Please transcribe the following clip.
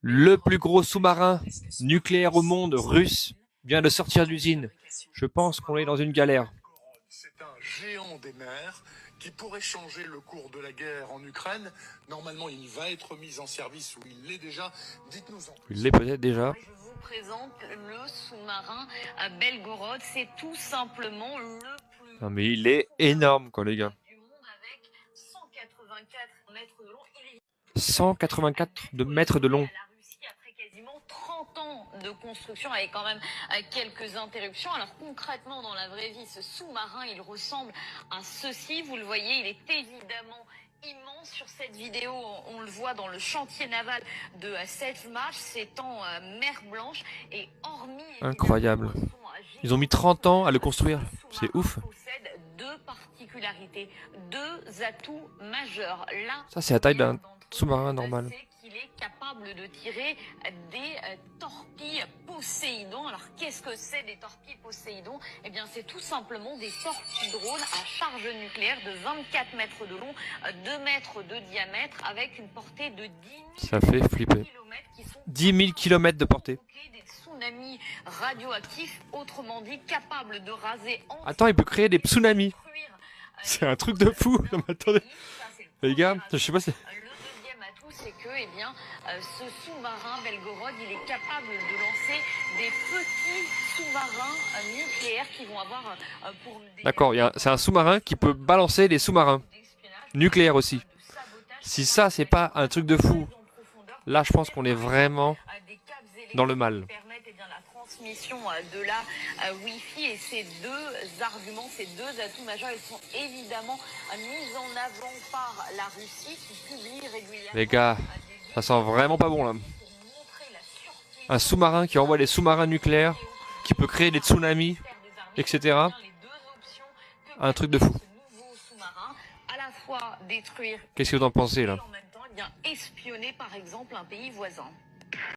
Le plus gros sous-marin nucléaire au monde, russe, vient de sortir d'usine. Je pense qu'on est dans une galère. C'est un géant des mers qui pourrait changer le cours de la guerre en Ukraine. Normalement, il va être mis en service ou il l'est déjà. Dites-nous en plus. Il l'est peut-être déjà. Je vous présente le sous-marin Belgorod. C'est tout simplement le plus Non mais il est énorme quoi les gars. du monde avec 184 mètres de long. Il est 184 mètres de long. la Russie après quasiment 30 ans de construction avec quand même quelques interruptions. Alors concrètement dans la vraie vie, ce sous-marin il ressemble à ceci. Vous le voyez, il est évidemment immense. Sur cette vidéo, on le voit dans le chantier naval de Selfmarsh, c'est en mer Blanche et hormis Incroyable. Ils ont mis 30 ans à le construire. C'est ouf. Possède deux particularités, deux atouts majeurs. L'un, Ça c'est la taille d'un sous-marin normal. c'est qu'il est capable de tirer des torpilles Poséidon. Alors qu'est-ce que c'est des torpilles Poséidon? Eh bien c'est tout simplement des torpilles drones à charge nucléaire de 24 mètres de long, 2 mètres de diamètre avec une portée de 10 000 Ça fait flipper. kilomètres qui sont 10 000 km de portée. des tsunamis radioactifs, autrement dit capables de raser en Attends, il peut créer des tsunamis. détruire, C'est un truc de fou. Non, mais attendez. ça, c'est le Les gars, premier je sais pas si... Le deuxième atout, c'est que eh bien, ce sous-marin Belgorod, il est capable de lancer des petits sous-marins nucléaires qui vont avoir pour des D'accord, c'est un sous-marin qui peut balancer les sous-marins. d'espionnage, Nucléaire aussi. de sabotage. Si ça, c'est pas un truc de fou, là, je pense qu'on est vraiment Des câbles électriques dans le mal. qui permettent eh bien, la transmission de la Wi-Fi. Et ces deux arguments, ces deux atouts majeurs, ils sont évidemment mis en avant par la Russie qui publie régulièrement. Les gars, ça sent vraiment pas bon là. Pour montrer la sûreté Un sous-marin qui envoie des sous-marins nucléaires, qui peut créer des tsunamis, etc. les deux options que Un truc de fou. ce nouveau sous-marin, à la fois détruire Qu'est-ce que vous en pensez et là? en même temps eh bien, espionner par exemple un pays voisin.